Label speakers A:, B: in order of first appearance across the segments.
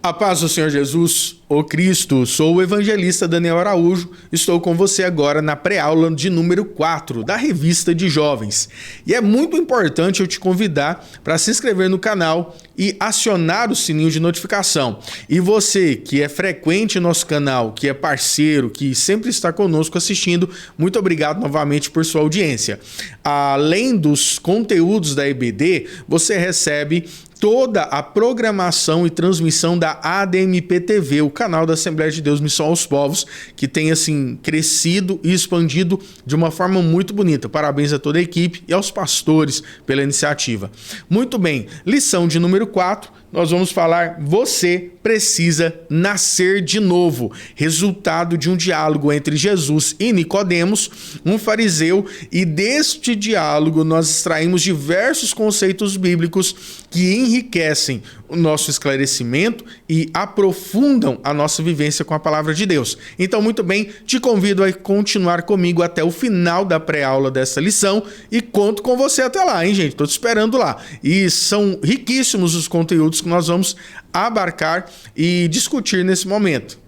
A: A paz do Senhor Jesus, o Cristo, sou o evangelista Daniel Araújo, estou com você agora na pré-aula de número 4 da Revista de Jovens. E é muito importante eu te convidar para se inscrever no canal e acionar o sininho de notificação. E você que é frequente no nosso canal, que é parceiro, que sempre está conosco assistindo, muito obrigado novamente por sua audiência. Além dos conteúdos da EBD, você recebe toda a programação e transmissão da ADMP TV, o canal da Assembleia de Deus Missão aos Povos, que tem assim crescido e expandido de uma forma muito bonita. Parabéns a toda a equipe e aos pastores pela iniciativa. Muito bem, lição de número 4, nós vamos falar: você precisa nascer de novo. Resultado de um diálogo entre Jesus e Nicodemos, um fariseu, e deste diálogo nós extraímos diversos conceitos bíblicos que enriquecem o nosso esclarecimento e aprofundam a nossa vivência com a palavra de Deus. Então, muito bem, te convido a continuar comigo até o final da pré-aula dessa lição e conto com você até lá, hein, gente? Estou te esperando lá. E são riquíssimos os conteúdos que nós vamos abarcar e discutir nesse momento.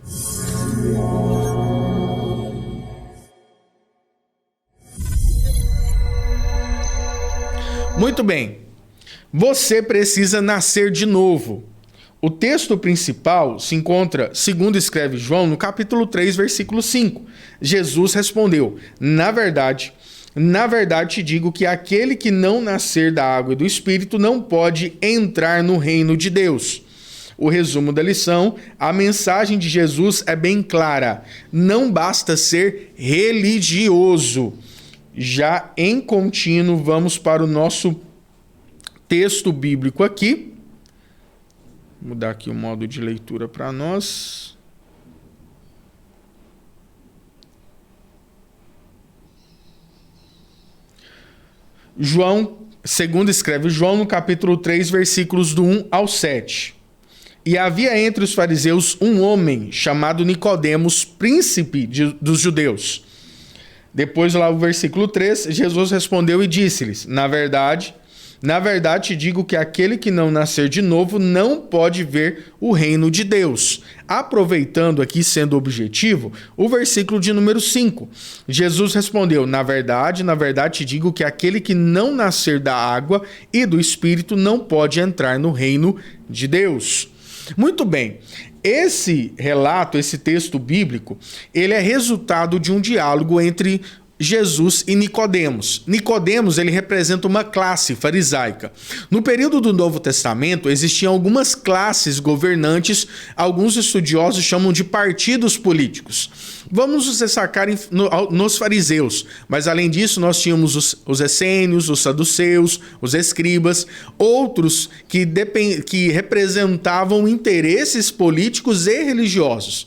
A: Muito bem. Você precisa nascer de novo. O texto principal se encontra, segundo escreve João, no capítulo 3, versículo 5. Jesus respondeu: na verdade te digo que aquele que não nascer da água e do Espírito não pode entrar no reino de Deus. O resumo da lição: a mensagem de Jesus é bem clara. Não basta ser religioso. Já em contínuo, vamos para o nosso texto bíblico aqui. Vou mudar aqui o modo de leitura para nós. João, segundo escreve João, no capítulo 3, versículos do 1 ao 7. E havia entre os fariseus um homem chamado Nicodemos, príncipe dos judeus. Depois, lá o versículo 3, Jesus respondeu e disse-lhes: na verdade te digo que aquele que não nascer de novo não pode ver o reino de Deus. Aproveitando aqui, sendo objetivo, o versículo de número 5. Jesus respondeu: na verdade te digo que aquele que não nascer da água e do Espírito não pode entrar no reino de Deus. Muito bem. Esse relato, esse texto bíblico, ele é resultado de um diálogo entre Jesus e Nicodemos. Nicodemos, ele representa uma classe farisaica. No período do Novo Testamento, existiam algumas classes governantes, alguns estudiosos chamam de partidos políticos. Vamos nos destacar nos fariseus, mas além disso nós tínhamos os essênios, os saduceus, os escribas, outros que representavam interesses políticos e religiosos.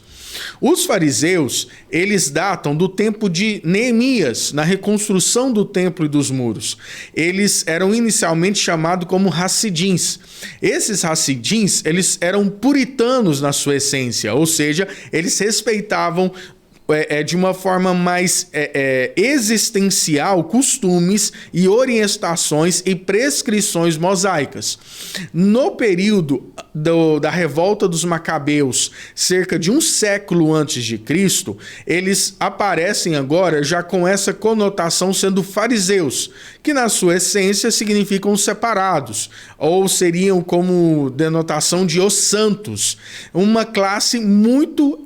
A: Os fariseus, eles datam do tempo de Neemias, na reconstrução do templo e dos muros. Eles eram inicialmente chamados como Hassidins. Esses Hassidins, eles eram puritanos na sua essência, ou seja, eles respeitavam de uma forma mais existencial costumes e orientações e prescrições mosaicas. No período da revolta dos Macabeus, cerca de um século antes de Cristo, eles aparecem agora já com essa conotação sendo fariseus, que na sua essência significam separados, ou seriam como denotação de os santos, uma classe muito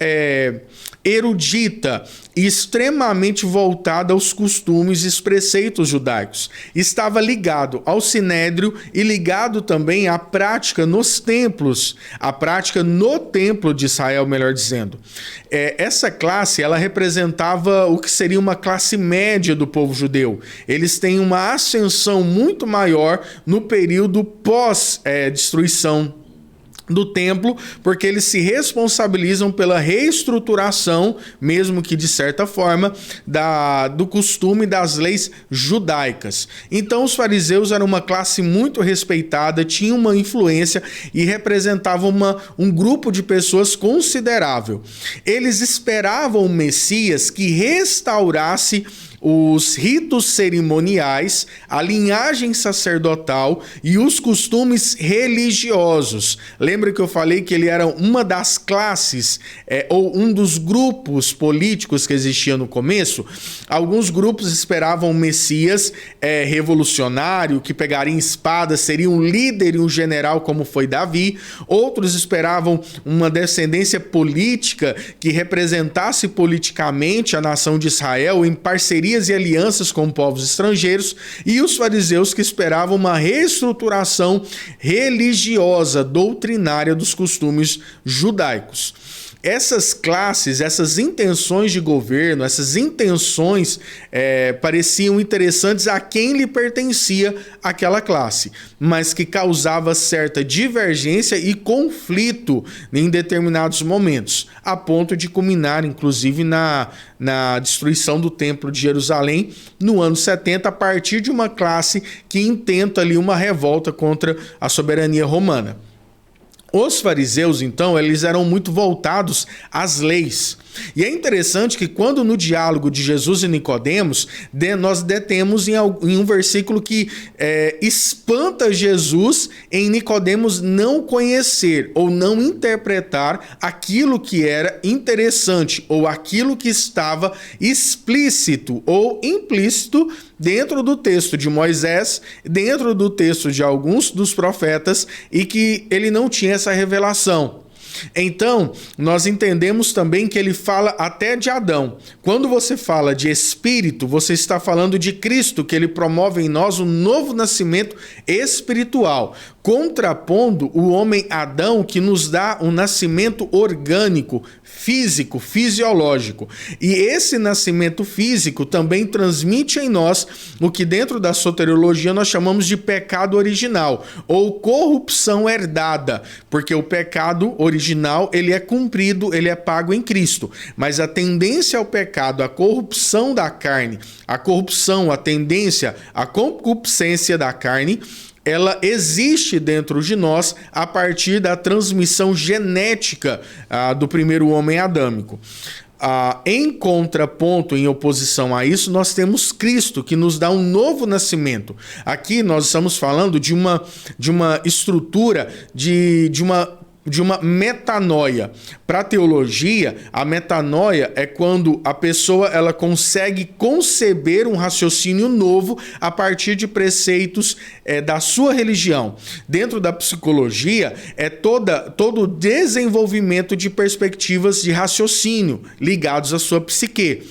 A: erudita e extremamente voltada aos costumes e preceitos judaicos. Estava ligado ao sinédrio e ligado também à prática nos templos, a prática no templo de Israel, melhor dizendo. Essa classe, ela representava o que seria uma classe média do povo judeu. Eles têm uma ascensão muito maior no período pós-destruição do templo, porque eles se responsabilizam pela reestruturação, mesmo que de certa forma, do costume das leis judaicas. Então os fariseus eram uma classe muito respeitada, tinham uma influência e representavam um grupo de pessoas considerável. Eles esperavam o Messias que restaurasse os ritos cerimoniais, a linhagem sacerdotal e os costumes religiosos. Lembra que eu falei que ele era uma das classes, ou um dos grupos políticos que existia no começo? Alguns grupos esperavam um Messias revolucionário, que pegaria espada, seria um líder e um general como foi Davi. Outros esperavam uma descendência política que representasse politicamente a nação de Israel em parcerias e alianças com povos estrangeiros, e os fariseus que esperavam uma reestruturação religiosa, doutrinária dos costumes judaicos. Essas classes, essas intenções de governo, essas intenções pareciam interessantes a quem lhe pertencia aquela classe, mas que causava certa divergência e conflito em determinados momentos, a ponto de culminar, inclusive, na destruição do Templo de Jerusalém no ano 70, a partir de uma classe que intenta ali uma revolta contra a soberania romana. Os fariseus, então, eles eram muito voltados às leis. E é interessante que quando no diálogo de Jesus e Nicodemos, nós detemos em um versículo que espanta Jesus em Nicodemos não conhecer ou não interpretar aquilo que era interessante ou aquilo que estava explícito ou implícito dentro do texto de Moisés, dentro do texto de alguns dos profetas, e que ele não tinha essa revelação. Então, nós entendemos também que ele fala até de Adão. Quando você fala de espírito, você está falando de Cristo, que ele promove em nós um novo nascimento espiritual, contrapondo o homem Adão, que nos dá um nascimento orgânico, físico, fisiológico. E esse nascimento físico também transmite em nós o que dentro da soteriologia nós chamamos de pecado original, ou corrupção herdada, porque o pecado original ele é cumprido, ele é pago em Cristo, mas a tendência ao pecado, a corrupção da carne, a corrupção, a tendência, a concupiscência da carne, ela existe dentro de nós a partir da transmissão genética do primeiro homem adâmico. Em contraponto, em oposição a isso, nós temos Cristo, que nos dá um novo nascimento. Aqui nós estamos falando de uma estrutura, de uma metanoia. Para a teologia, a metanoia é quando a pessoa ela consegue conceber um raciocínio novo a partir de preceitos da sua religião. Dentro da psicologia, é todo o desenvolvimento de perspectivas de raciocínio ligados à sua psique.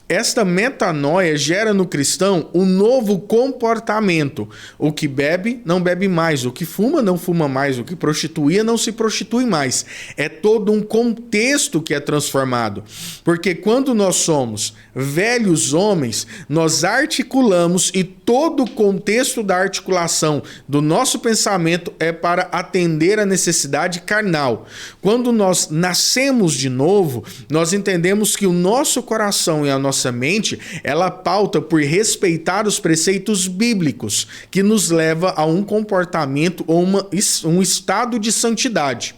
A: Esta metanoia gera no cristão um novo comportamento. O que bebe, não bebe mais. O que fuma, não fuma mais. O que prostituía, não se prostitui mais. É todo um contexto que é transformado. Porque quando nós somos velhos homens, nós articulamos e todo o contexto da articulação do nosso pensamento é para atender a necessidade carnal. Quando nós nascemos de novo, nós entendemos que o nosso coração e a nossa mente, ela pauta por respeitar os preceitos bíblicos, que nos leva a um comportamento ou um estado de santidade.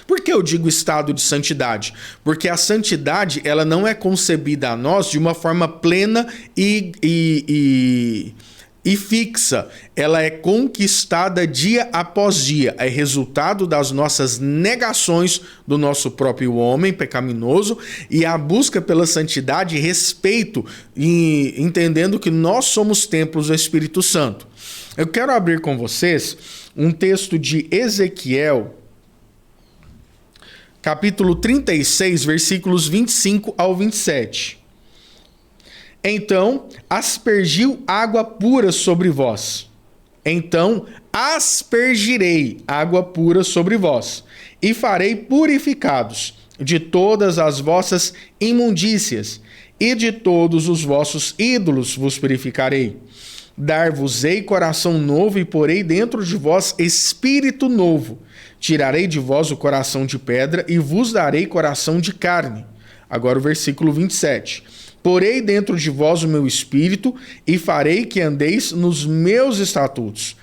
A: Por que eu digo estado de santidade? Porque a santidade ela não é concebida a nós de uma forma plena e fixa. Ela é conquistada dia após dia. É resultado das nossas negações do nosso próprio homem pecaminoso e a busca pela santidade e respeito, e entendendo que nós somos templos do Espírito Santo. Eu quero abrir com vocês um texto de Ezequiel, capítulo 36, versículos 25 ao 27. Então aspergiu água pura sobre vós. Então aspergirei água pura sobre vós, e farei purificados de todas as vossas imundícias, e de todos os vossos ídolos vos purificarei. Dar-vos-ei coração novo, e porei dentro de vós espírito novo. Tirarei de vós o coração de pedra, e vos darei coração de carne. Agora o versículo 27. Porei dentro de vós o meu espírito, e farei que andeis nos meus estatutos.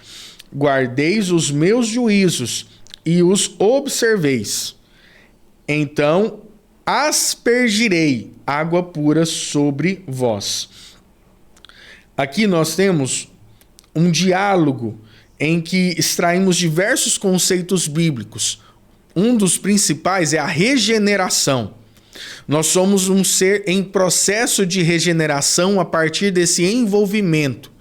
A: Guardeis os meus juízos, e os observeis. Então aspergirei água pura sobre vós. Aqui nós temos um diálogo em que extraímos diversos conceitos bíblicos. Um dos principais é a regeneração. Nós somos um ser em processo de regeneração a partir desse envolvimento.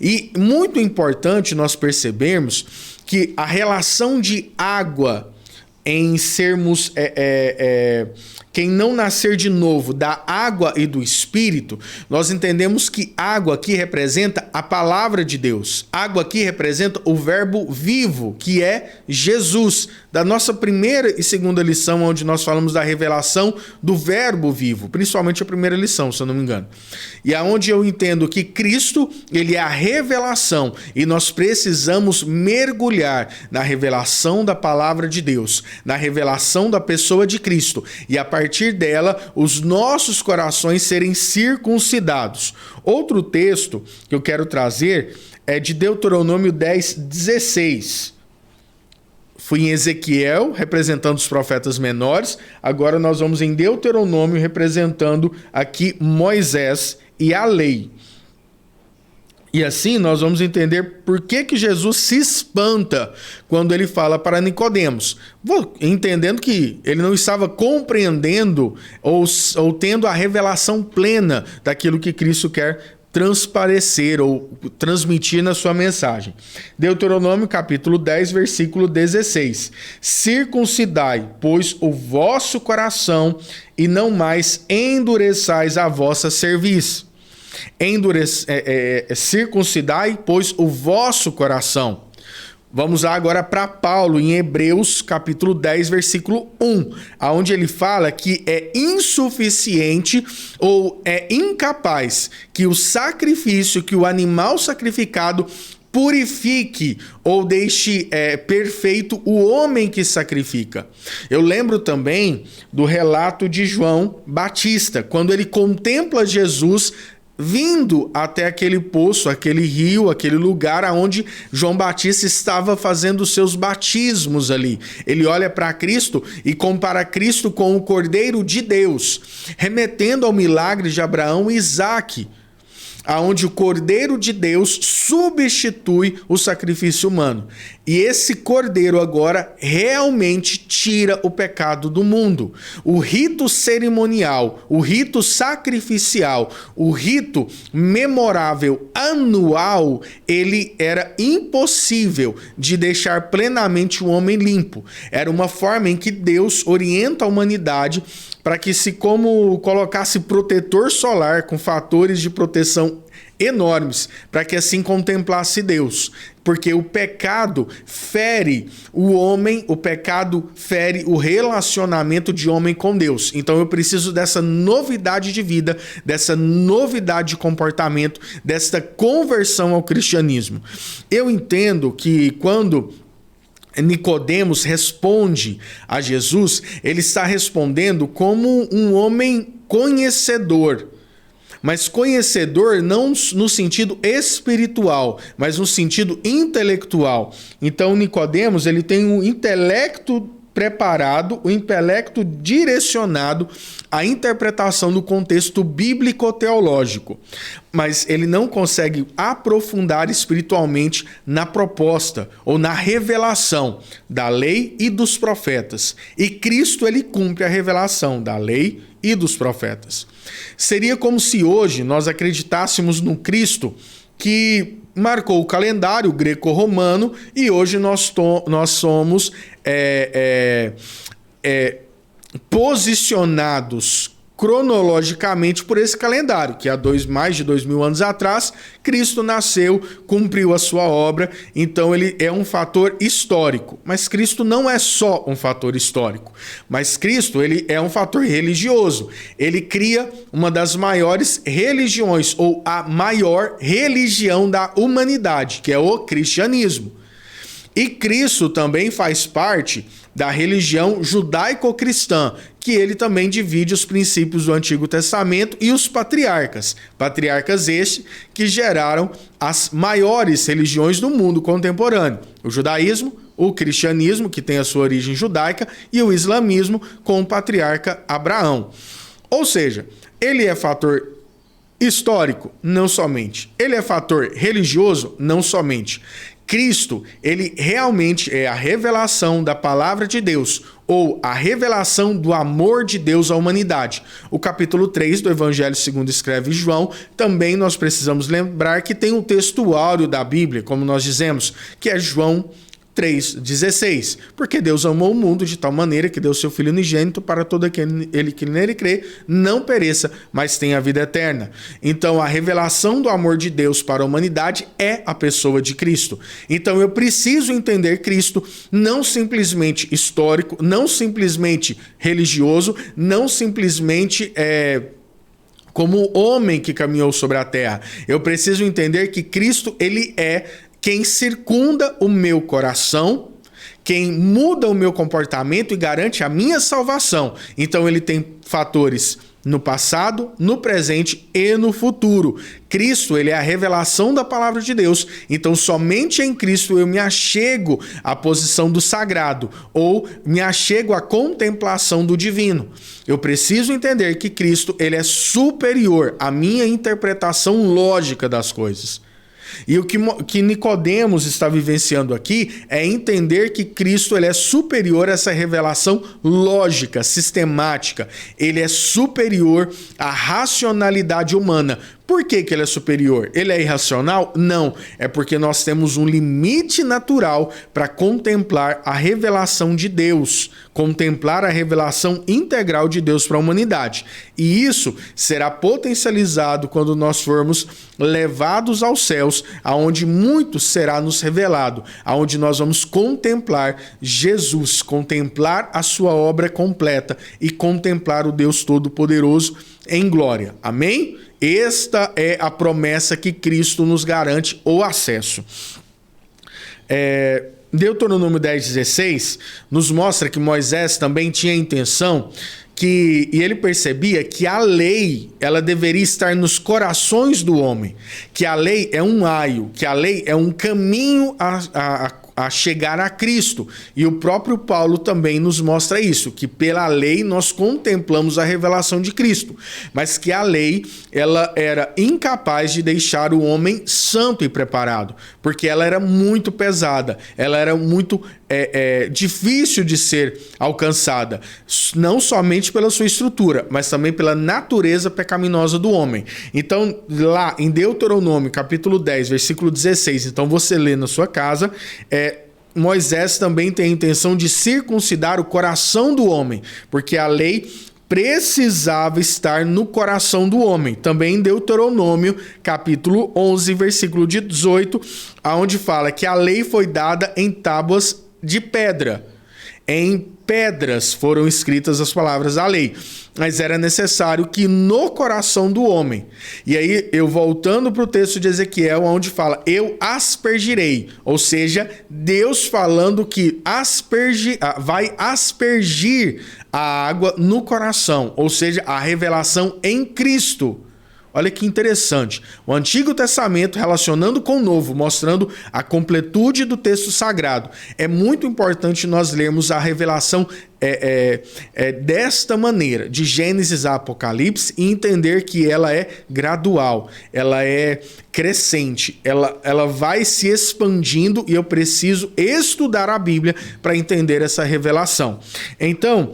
A: E muito importante nós percebermos que a relação de água em sermos quem não nascer de novo da água e do Espírito, nós entendemos que água aqui representa a palavra de Deus. Água aqui representa o verbo vivo, que é Jesus. Da nossa primeira e segunda lição, onde nós falamos da revelação do verbo vivo, principalmente a primeira lição, se eu não me engano. E aonde eu entendo que Cristo, ele é a revelação, e nós precisamos mergulhar na revelação da palavra de Deus, na revelação da pessoa de Cristo, e a partir dela, os nossos corações serem circuncidados. Outro texto que eu quero trazer é de Deuteronômio 10:16. Fui em Ezequiel, representando os profetas menores. Agora nós vamos em Deuteronômio, representando aqui Moisés e a lei. E assim nós vamos entender por que Jesus se espanta quando ele fala para Nicodemos. Entendendo que ele não estava compreendendo ou tendo a revelação plena daquilo que Cristo quer transparecer ou transmitir na sua mensagem. Deuteronômio capítulo 10, versículo 16. Circuncidai, pois, o vosso coração e não mais endureçais a vossa cerviz. Circuncidai, pois, o vosso coração. Vamos lá agora para Paulo, em Hebreus, capítulo 10, versículo 1, onde ele fala que é insuficiente ou é incapaz que o sacrifício, que o animal sacrificado purifique ou deixe perfeito o homem que sacrifica. Eu lembro também do relato de João Batista, quando ele contempla Jesus vindo até aquele poço, aquele rio, aquele lugar onde João Batista estava fazendo os seus batismos ali. Ele olha para Cristo e compara Cristo com o Cordeiro de Deus, remetendo ao milagre de Abraão e Isaque, aonde o Cordeiro de Deus substitui o sacrifício humano. E esse Cordeiro agora realmente tira o pecado do mundo. O rito cerimonial, o rito sacrificial, o rito memorável anual, ele era impossível de deixar plenamente o homem limpo. Era uma forma em que Deus orienta a humanidade para que se como colocasse protetor solar com fatores de proteção enormes, para que assim contemplasse Deus. Porque o pecado fere o homem, o pecado fere o relacionamento de homem com Deus. Então eu preciso dessa novidade de vida, dessa novidade de comportamento, dessa conversão ao cristianismo. Eu entendo que quando Nicodemos responde a Jesus, ele está respondendo como um homem conhecedor. Mas conhecedor não no sentido espiritual, mas no sentido intelectual. Então Nicodemos, ele tem um intelecto preparado, o intelecto direcionado à interpretação do contexto bíblico-teológico, mas ele não consegue aprofundar espiritualmente na proposta ou na revelação da lei e dos profetas. E Cristo, ele cumpre a revelação da lei e dos profetas. Seria como se hoje nós acreditássemos no Cristo que marcou o calendário greco-romano e hoje nós somos posicionados cronologicamente por esse calendário, que há mais de 2000 anos atrás, Cristo nasceu, cumpriu a sua obra, então ele é um fator histórico. Mas Cristo não é só um fator histórico, mas Cristo, ele é um fator religioso. Ele cria uma das maiores religiões, ou a maior religião da humanidade, que é o cristianismo. E Cristo também faz parte da religião judaico-cristã, que ele também divide os princípios do Antigo Testamento e os patriarcas. Patriarcas estes que geraram as maiores religiões do mundo contemporâneo. O judaísmo, o cristianismo, que tem a sua origem judaica, e o islamismo com o patriarca Abraão. Ou seja, ele é fator histórico? Não somente. Ele é fator religioso? Não somente. Cristo, ele realmente é a revelação da palavra de Deus, ou a revelação do amor de Deus à humanidade. O capítulo 3 do Evangelho segundo escreve João, também nós precisamos lembrar que tem um texto áureo da Bíblia, como nós dizemos, que é João 3,16, porque Deus amou o mundo de tal maneira que deu seu Filho unigênito para todo aquele que nele crê, não pereça, mas tenha a vida eterna. Então, a revelação do amor de Deus para a humanidade é a pessoa de Cristo. Então, eu preciso entender Cristo não simplesmente histórico, não simplesmente religioso, não simplesmente como homem que caminhou sobre a terra. Eu preciso entender que Cristo, ele é quem circunda o meu coração, quem muda o meu comportamento e garante a minha salvação. Então ele tem fatores no passado, no presente e no futuro. Cristo, ele é a revelação da palavra de Deus. Então somente em Cristo eu me achego à posição do sagrado, ou me achego à contemplação do divino. Eu preciso entender que Cristo, ele é superior à minha interpretação lógica das coisas. E o que Nicodemos está vivenciando aqui é entender que Cristo, ele é superior a essa revelação lógica, sistemática. Ele é superior à racionalidade humana. Por que ele é superior? Ele é irracional? Não. É porque nós temos um limite natural para contemplar a revelação de Deus, contemplar a revelação integral de Deus para a humanidade. E isso será potencializado quando nós formos levados aos céus, aonde muito será nos revelado, aonde nós vamos contemplar Jesus, contemplar a sua obra completa e contemplar o Deus Todo-Poderoso em glória. Amém? Esta é a promessa que Cristo nos garante o acesso. Deuteronômio 10,16 nos mostra que Moisés também tinha a intenção e ele percebia que a lei, ela deveria estar nos corações do homem, que a lei é um aio, que a lei é um caminho a chegar a Cristo. E o próprio Paulo também nos mostra isso, que pela lei nós contemplamos a revelação de Cristo, mas que a lei, ela era incapaz de deixar o homem santo e preparado, porque ela era muito pesada, ela era muito difícil de ser alcançada, não somente pela sua estrutura, mas também pela natureza pecaminosa do homem. Então, lá em Deuteronômio, capítulo 10, versículo 16, então você lê na sua casa, Moisés também tem a intenção de circuncidar o coração do homem, porque a lei precisava estar no coração do homem. Também em Deuteronômio, capítulo 11, versículo 18, onde fala que a lei foi dada em tábuas de pedra. Em pedras foram escritas as palavras da lei, mas era necessário que no coração do homem. E aí, eu voltando para o texto de Ezequiel, onde fala, eu aspergirei, ou seja, Deus falando que vai aspergir a água no coração, ou seja, a revelação em Cristo. Olha que interessante. O Antigo Testamento relacionando com o Novo, mostrando a completude do texto sagrado. É muito importante nós lermos a revelação desta maneira, de Gênesis a Apocalipse, e entender que ela é gradual, ela é crescente, ela vai se expandindo, e eu preciso estudar a Bíblia para entender essa revelação. Então,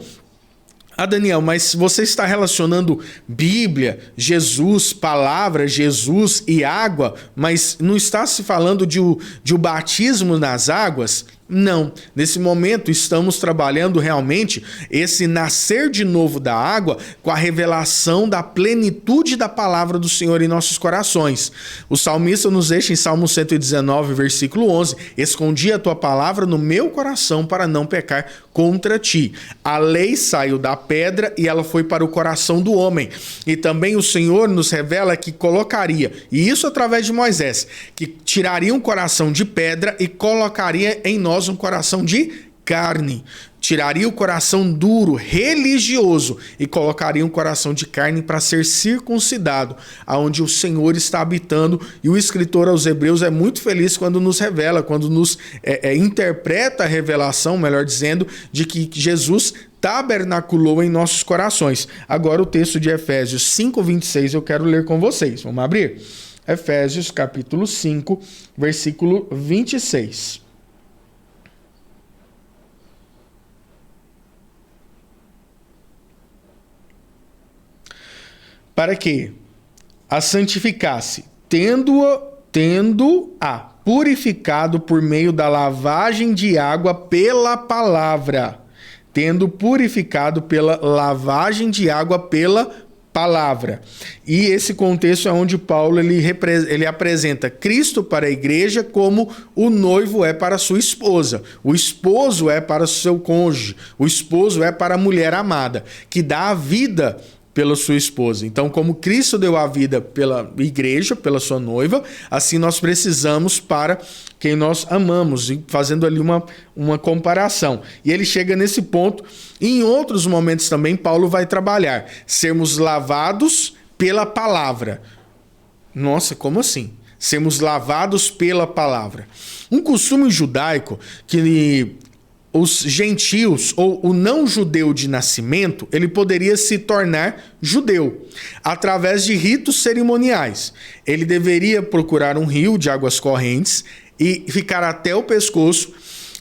A: Daniel, mas você está relacionando Bíblia, Jesus, palavra, Jesus e água, mas não está se falando de o batismo nas águas? Não, nesse momento estamos trabalhando realmente esse nascer de novo da água com a revelação da plenitude da palavra do Senhor em nossos corações. O salmista nos deixa em Salmo 119, versículo 11, escondi a tua palavra no meu coração para não pecar contra ti. A lei saiu da pedra e ela foi para o coração do homem. E também o Senhor nos revela que colocaria, e isso através de Moisés, que tiraria um coração de pedra e colocaria em nós um coração de carne. Tiraria o coração duro, religioso, e colocaria um coração de carne para ser circuncidado, aonde o Senhor está habitando. E o escritor aos Hebreus é muito feliz quando nos revela, quando nos interpreta a revelação, melhor dizendo, de que Jesus tabernaculou em nossos corações. Agora o texto de Efésios 5:26 eu quero ler com vocês. Vamos abrir? Efésios capítulo 5, versículo 26. Para que a santificasse, tendo-a purificado por meio da lavagem de água pela palavra. Tendo purificado pela lavagem de água pela palavra. E esse contexto é onde Paulo ele apresenta Cristo para a igreja como o noivo é para a sua esposa. O esposo é para o seu cônjuge. O esposo é para a mulher amada, que dá a vida pela sua esposa. Então, como Cristo deu a vida pela igreja, pela sua noiva, assim nós precisamos para quem nós amamos, fazendo ali uma comparação. E ele chega nesse ponto, e em outros momentos também Paulo vai trabalhar, sermos lavados pela palavra. Nossa, como assim? Sermos lavados pela palavra. Um costume judaico que os gentios ou o não judeu de nascimento, ele poderia se tornar judeu através de ritos cerimoniais. Ele deveria procurar um rio de águas correntes e ficar até o pescoço,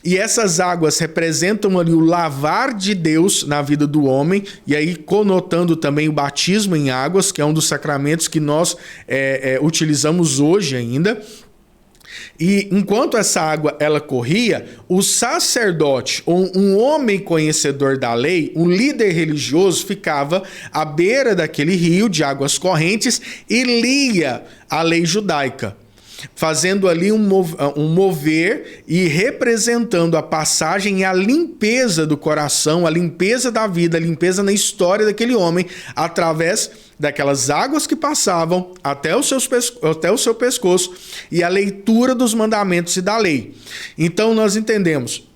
A: e essas águas representam ali o lavar de Deus na vida do homem, e aí conotando também o batismo em águas, que é um dos sacramentos que nós utilizamos hoje ainda. E enquanto essa água ela corria, o sacerdote ou um homem conhecedor da lei, um líder religioso, ficava à beira daquele rio de águas correntes e lia a lei judaica, fazendo ali um mover e representando a passagem e a limpeza do coração, a limpeza da vida, a limpeza na história daquele homem, através daquelas águas que passavam até o seu pescoço e a leitura dos mandamentos e da lei. Então nós entendemos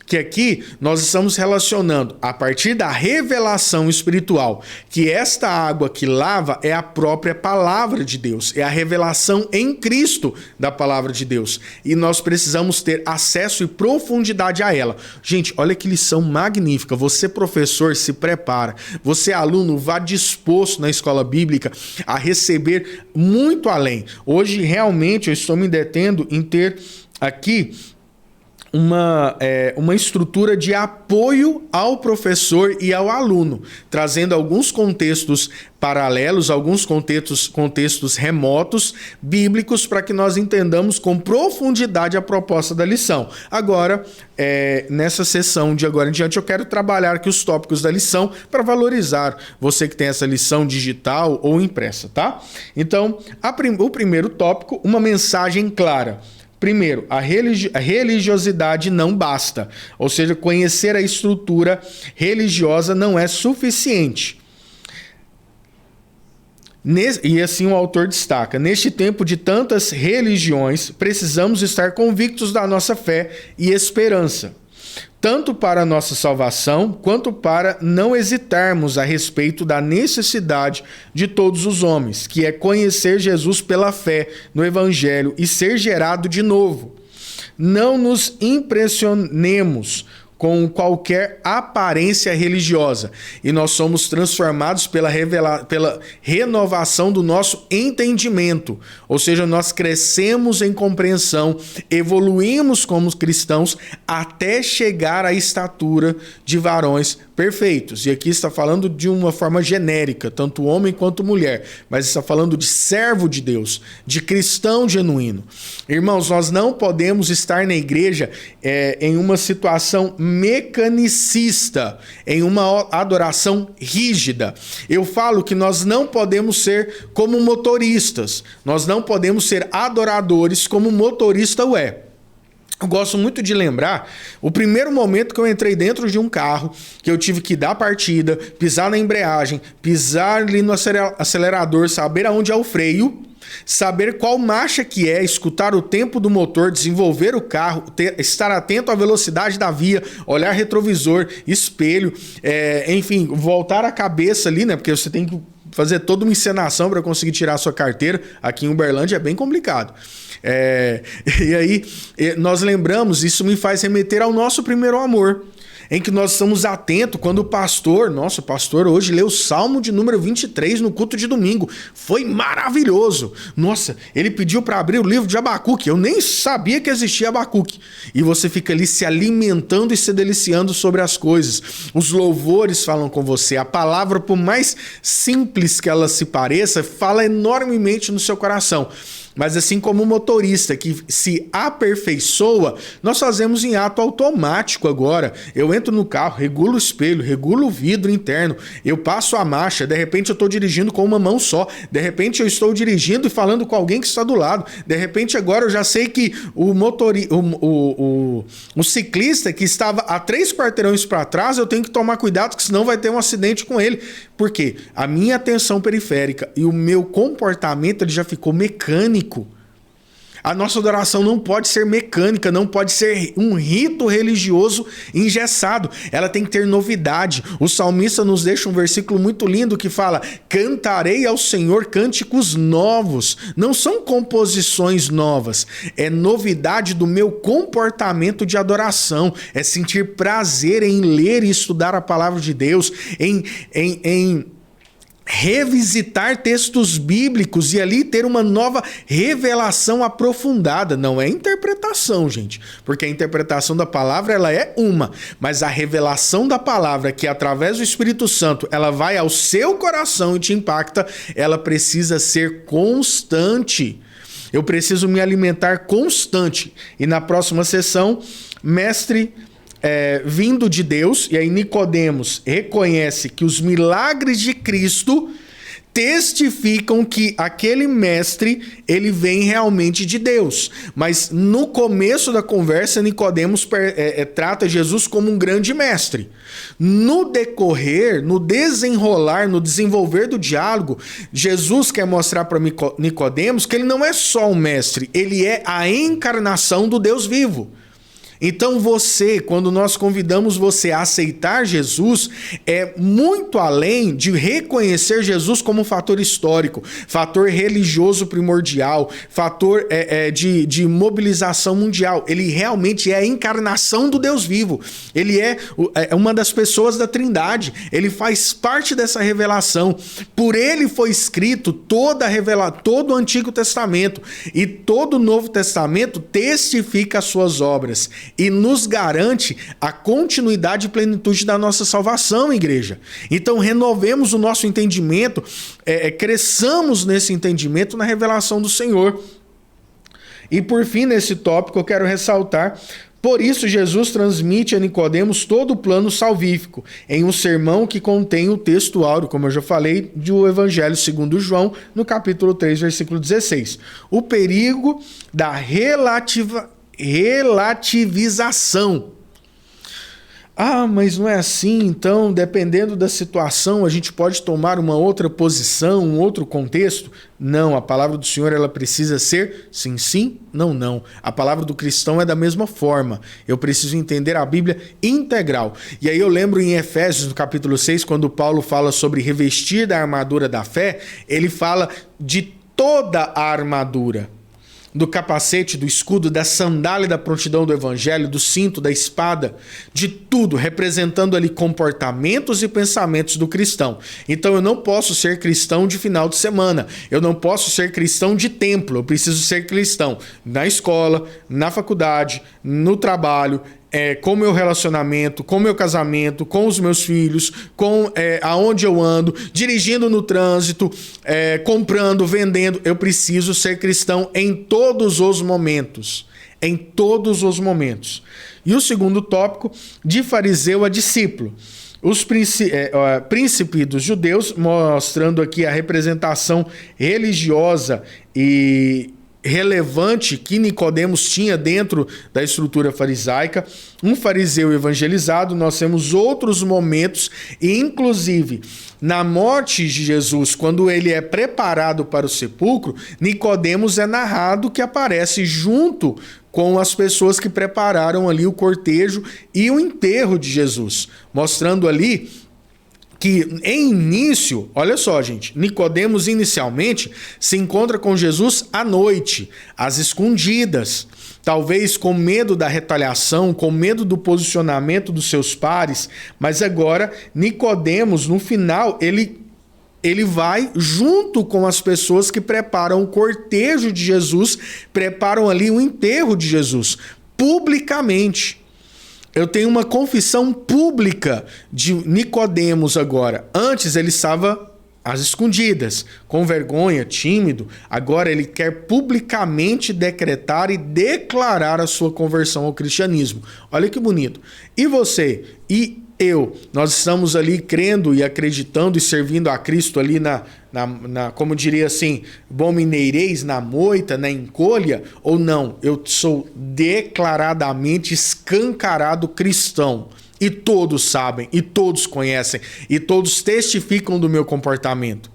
A: que aqui nós estamos relacionando a partir da revelação espiritual, que esta água que lava é a própria palavra de Deus, é a revelação em Cristo da palavra de Deus, e nós precisamos ter acesso e profundidade a ela. Gente, olha que lição magnífica. Você, professor, se prepara, você, aluno, vá disposto na escola bíblica a receber muito além. Hoje realmente eu estou me detendo em ter aqui uma estrutura de apoio ao professor e ao aluno, trazendo alguns contextos paralelos, alguns contextos remotos, bíblicos, para que nós entendamos com profundidade a proposta da lição. Agora, nessa sessão de agora em diante, eu quero trabalhar aqui os tópicos da lição para valorizar você que tem essa lição digital ou impressa, tá? Então, o primeiro tópico, uma mensagem clara. Primeiro, a religiosidade não basta, ou seja, conhecer a estrutura religiosa não é suficiente. E assim o autor destaca: neste tempo de tantas religiões, precisamos estar convictos da nossa fé e esperança, tanto para a nossa salvação, quanto para não hesitarmos a respeito da necessidade de todos os homens, que é conhecer Jesus pela fé no Evangelho e ser gerado de novo. Não nos impressionemos com qualquer aparência religiosa, e nós somos transformados pela renovação do nosso entendimento, ou seja, nós crescemos em compreensão, evoluímos como cristãos até chegar à estatura de varões perfeitos. E aqui está falando de uma forma genérica, tanto homem quanto mulher, mas está falando de servo de Deus, de cristão genuíno. Irmãos, nós não podemos estar na igreja em uma situação mecanicista, em uma adoração rígida. Eu falo que nós não podemos ser como motoristas, nós não podemos ser adoradores como motorista o é. Eu gosto muito de lembrar o primeiro momento que eu entrei dentro de um carro, que eu tive que dar partida, pisar na embreagem, pisar ali no acelerador, saber aonde é o freio, saber qual marcha que é, escutar o tempo do motor, desenvolver o carro, estar atento à velocidade da via, olhar retrovisor, espelho, enfim, voltar a cabeça ali, né? Porque você tem que fazer toda uma encenação para conseguir tirar a sua carteira. Aqui em Uberlândia é bem complicado. E aí nós lembramos, isso me faz remeter ao nosso primeiro amor, em que nós estamos atentos quando o pastor hoje leu o Salmo de número 23 no culto de domingo. Foi maravilhoso. Nossa, ele pediu para abrir o livro de Abacuque. Eu nem sabia que existia Abacuque. E você fica ali se alimentando e se deliciando sobre as coisas. Os louvores falam com você. A palavra, por mais simples que ela se pareça, fala enormemente no seu coração. Mas assim como o motorista que se aperfeiçoa, nós fazemos em ato automático agora. Eu entro no carro, regulo o espelho, regulo o vidro interno, eu passo a marcha, de repente eu estou dirigindo com uma mão só, de repente eu estou dirigindo e falando com alguém que está do lado, de repente agora eu já sei que o ciclista que estava a 3 quarteirões para trás, eu tenho que tomar cuidado, que senão vai ter um acidente com ele. Por quê? A minha atenção periférica e o meu comportamento ele já ficou mecânico. A nossa adoração não pode ser mecânica, não pode ser um rito religioso engessado. Ela tem que ter novidade. O salmista nos deixa um versículo muito lindo que fala: cantarei ao Senhor cânticos novos. Não são composições novas, é novidade do meu comportamento de adoração. É sentir prazer em ler e estudar a palavra de Deus, em revisitar textos bíblicos e ali ter uma nova revelação aprofundada. Não é interpretação, gente, porque a interpretação da palavra ela é uma, mas a revelação da palavra, que através do Espírito Santo ela vai ao seu coração e te impacta, ela precisa ser constante. Eu preciso me alimentar constante. E na próxima sessão, mestre vindo de Deus, e aí Nicodemos reconhece que os milagres de Cristo testificam que aquele mestre, ele vem realmente de Deus. Mas no começo da conversa, Nicodemos trata Jesus como um grande mestre. No decorrer, no desenrolar, no desenvolver do diálogo, Jesus quer mostrar para Nicodemos que ele não é só um mestre, ele é a encarnação do Deus vivo. Então você, quando nós convidamos você a aceitar Jesus, é muito além de reconhecer Jesus como um fator histórico, fator religioso primordial, fator de mobilização mundial. Ele realmente é a encarnação do Deus vivo. Ele é uma das pessoas da Trindade. Ele faz parte dessa revelação. Por ele foi escrito todo o Antigo Testamento, e todo o Novo Testamento testifica as suas obras e nos garante a continuidade e plenitude da nossa salvação, igreja. Então renovemos o nosso entendimento, cresçamos nesse entendimento na revelação do Senhor. E por fim, nesse tópico eu quero ressaltar: por isso Jesus transmite a Nicodemos todo o plano salvífico em um sermão que contém o texto áureo, como eu já falei, do Evangelho segundo João, no capítulo 3, versículo 16. O perigo da relativização. Ah, mas não é assim, então, dependendo da situação, a gente pode tomar uma outra posição, um outro contexto? Não, a palavra do Senhor, ela precisa ser sim, sim, não, não. A palavra do cristão é da mesma forma. Eu preciso entender a Bíblia integral. E aí eu lembro em Efésios, no capítulo 6, quando Paulo fala sobre revestir da armadura da fé, ele fala de toda a armadura. Do capacete, do escudo, da sandália, da prontidão do evangelho, do cinto, da espada, de tudo, representando ali comportamentos e pensamentos do cristão. Então eu não posso ser cristão de final de semana, eu não posso ser cristão de templo, eu preciso ser cristão na escola, na faculdade, no trabalho, com o meu relacionamento, com o meu casamento, com os meus filhos, com aonde eu ando, dirigindo no trânsito, comprando, vendendo. Eu preciso ser cristão em todos os momentos. Em todos os momentos. E o segundo tópico, de fariseu a discípulo. Os príncipe dos judeus, mostrando aqui a representação religiosa e relevante que Nicodemos tinha dentro da estrutura farisaica, um fariseu evangelizado. Nós temos outros momentos, e inclusive na morte de Jesus, quando ele é preparado para o sepulcro, Nicodemos é narrado que aparece junto com as pessoas que prepararam ali o cortejo e o enterro de Jesus, mostrando ali que em início, olha só, gente, Nicodemos inicialmente se encontra com Jesus à noite, às escondidas, talvez com medo da retaliação, com medo do posicionamento dos seus pares, mas agora Nicodemos, no final, ele vai junto com as pessoas que preparam o cortejo de Jesus, preparam ali o enterro de Jesus, publicamente. Eu tenho uma confissão pública de Nicodemos agora. Antes ele estava às escondidas, com vergonha, tímido. Agora ele quer publicamente decretar e declarar a sua conversão ao cristianismo. Olha que bonito. E você? E eu? Nós estamos ali crendo e acreditando e servindo a Cristo ali como diria assim, bom mineirês, na moita, na encolha, ou não? Eu sou declaradamente escancarado cristão. E todos sabem, e todos conhecem, e todos testificam do meu comportamento.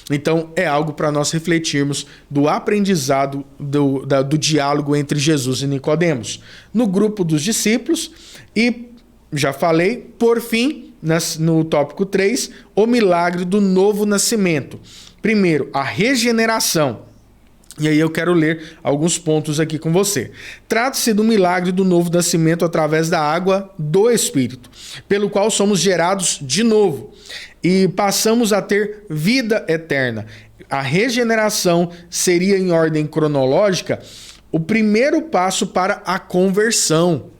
A: Então é algo para nós refletirmos do aprendizado, do diálogo entre Jesus e Nicodemos. No grupo dos discípulos, e já falei, por fim, no tópico 3, o milagre do novo nascimento. Primeiro, a regeneração. E aí eu quero ler alguns pontos aqui com você. Trata-se do milagre do novo nascimento através da água do Espírito, pelo qual somos gerados de novo e passamos a ter vida eterna. A regeneração seria, em ordem cronológica, o primeiro passo para a conversão.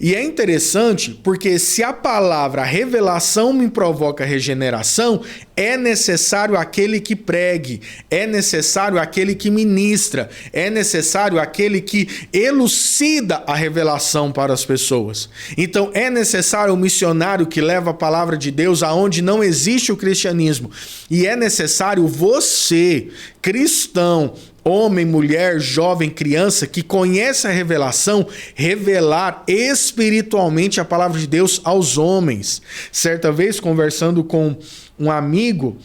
A: E é interessante porque se a palavra revelação me provoca regeneração, é necessário aquele que pregue, é necessário aquele que ministra, é necessário aquele que elucida a revelação para as pessoas. Então é necessário o missionário que leva a palavra de Deus aonde não existe o cristianismo. E é necessário você, cristão, homem, mulher, jovem, criança, que conhece a revelação, revelar espiritualmente a palavra de Deus aos homens. Certa vez, conversando com um amigo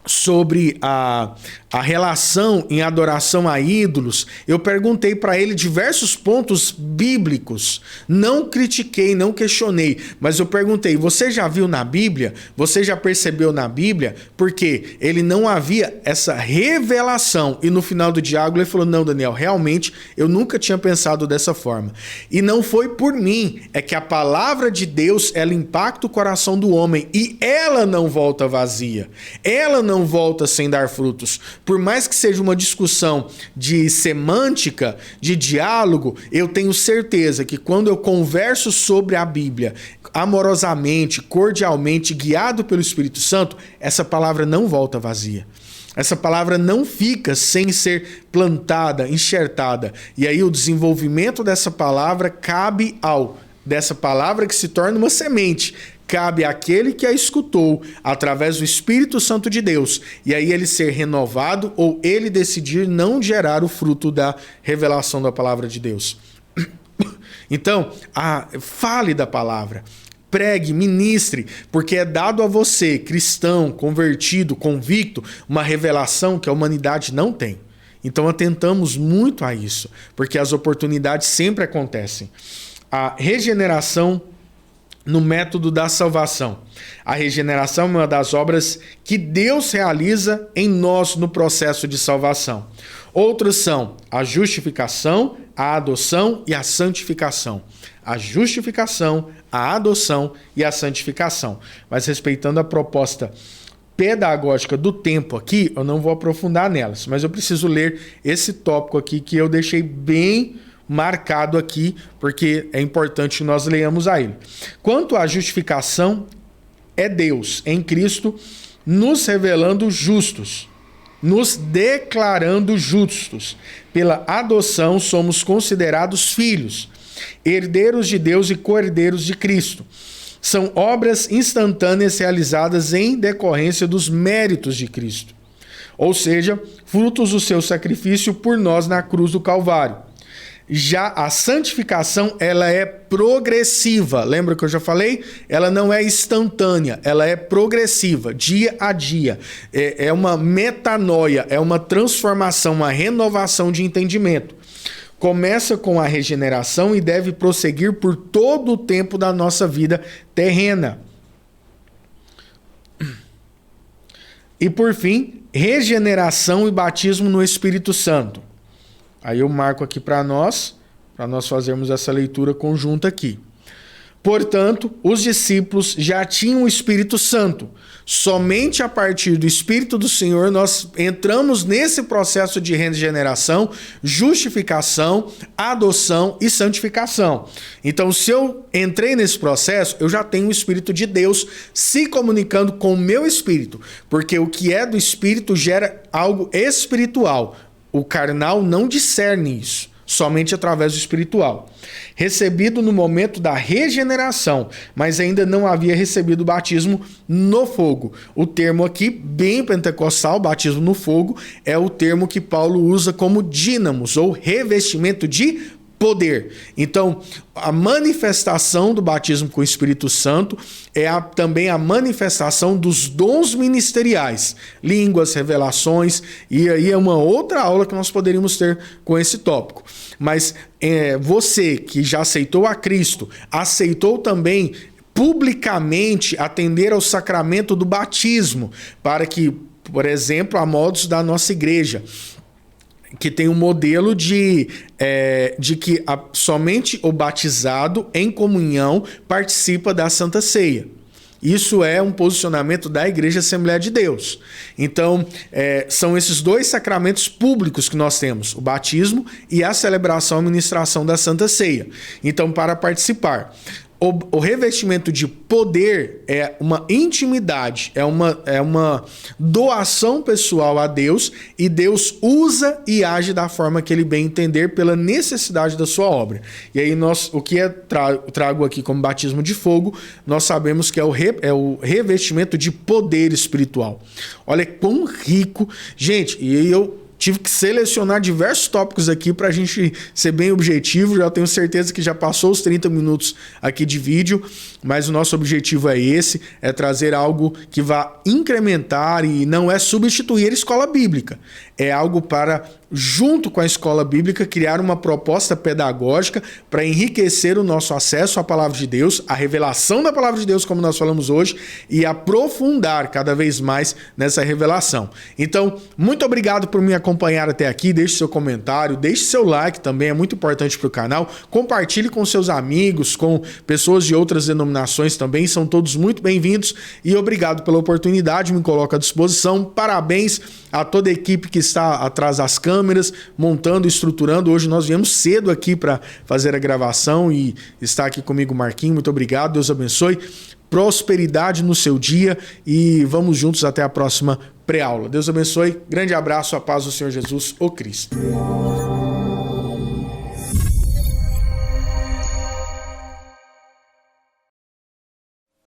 A: sobre a relação em adoração a ídolos, eu perguntei para ele diversos pontos bíblicos. Não critiquei, não questionei, mas eu perguntei: você já viu na Bíblia? Você já percebeu na Bíblia? Porque ele não havia essa revelação. E no final do diálogo ele falou: não, Daniel, realmente eu nunca tinha pensado dessa forma. E não foi por mim, é que a palavra de Deus, ela impacta o coração do homem e ela não volta vazia. Ela não volta sem dar frutos. Por mais que seja uma discussão de semântica, de diálogo, eu tenho certeza que quando eu converso sobre a Bíblia, amorosamente, cordialmente, guiado pelo Espírito Santo, essa palavra não volta vazia. Essa palavra não fica sem ser plantada, enxertada. E aí o desenvolvimento dessa palavra cabe dessa palavra que se torna uma semente. Cabe àquele que a escutou através do Espírito Santo de Deus, e aí ele ser renovado ou ele decidir não gerar o fruto da revelação da palavra de Deus. Então, fale da palavra, pregue, ministre, porque é dado a você, cristão, convertido, convicto, uma revelação que a humanidade não tem. Então atentamos muito a isso, porque as oportunidades sempre acontecem. A regeneração no método da salvação. A regeneração é uma das obras que Deus realiza em nós no processo de salvação. Outras são a justificação, a adoção e a santificação. A justificação, a adoção e a santificação. Mas respeitando a proposta pedagógica do tempo aqui, eu não vou aprofundar nelas, mas eu preciso ler esse tópico aqui que eu deixei bem marcado aqui, porque é importante que nós leiamos a ele. Quanto à justificação, é Deus em Cristo nos revelando justos, nos declarando justos. Pela adoção somos considerados filhos, herdeiros de Deus e co-herdeiros de Cristo. São obras instantâneas realizadas em decorrência dos méritos de Cristo. ou seja, frutos do seu sacrifício por nós na cruz do Calvário. Já a santificação, ela é progressiva. Lembra que eu já falei? Ela não é instantânea, ela é progressiva, dia a dia. É uma metanoia, é uma transformação, uma renovação de entendimento. Começa com a regeneração e deve prosseguir por todo o tempo da nossa vida terrena. E por fim, regeneração e batismo no Espírito Santo. Aí eu marco aqui para nós fazermos essa leitura conjunta aqui. Portanto, os discípulos já tinham o Espírito Santo. Somente a partir do Espírito do Senhor nós entramos nesse processo de regeneração, justificação, adoção e santificação. Então, se eu entrei nesse processo, eu já tenho o Espírito de Deus se comunicando com o meu espírito, porque o que é do Espírito gera algo espiritual. O carnal não discerne isso, somente através do espiritual. Recebido no momento da regeneração, mas ainda não havia recebido o batismo no fogo. O termo aqui, bem pentecostal, batismo no fogo, é o termo que Paulo usa como dínamos, ou revestimento de poder. Então, a manifestação do batismo com o Espírito Santo é também a manifestação dos dons ministeriais, línguas, revelações, e aí é uma outra aula que nós poderíamos ter com esse tópico. Mas você que já aceitou a Cristo, aceitou também publicamente atender ao sacramento do batismo, para que, por exemplo, a modos da nossa igreja, que tem um modelo de que somente o batizado em comunhão participa da Santa Ceia. Isso é um posicionamento da Igreja Assembleia de Deus. Então, são esses dois sacramentos públicos que nós temos, o batismo e a celebração e ministração da Santa Ceia. Então, para participar, o revestimento de poder é uma intimidade, é uma doação pessoal a Deus, e Deus usa e age da forma que ele bem entender pela necessidade da sua obra. E aí o que trago aqui como batismo de fogo, nós sabemos que é o revestimento de poder espiritual. Olha quão rico. Gente, e eu tive que selecionar diversos tópicos aqui para a gente ser bem objetivo. Já tenho certeza que já passou os 30 minutos aqui de vídeo, mas o nosso objetivo é esse, é trazer algo que vá incrementar e não é substituir a escola bíblica. É algo para, junto com a escola bíblica, criar uma proposta pedagógica para enriquecer o nosso acesso à palavra de Deus, a revelação da palavra de Deus, como nós falamos hoje, e aprofundar cada vez mais nessa revelação. Então, muito obrigado por me acompanhar até aqui. Deixe seu comentário, deixe seu like também, é muito importante para o canal. Compartilhe com seus amigos, com pessoas de outras denominações também, são todos muito bem-vindos. E obrigado pela oportunidade, me coloco à disposição. Parabéns a toda a equipe que está atrás das câmeras, montando, estruturando. Hoje nós viemos cedo aqui para fazer a gravação e está aqui comigo o Marquinhos. Muito obrigado, Deus abençoe. Prosperidade no seu dia e vamos juntos até a próxima pré-aula. Deus abençoe. Grande abraço, a paz do Senhor Jesus, o Cristo.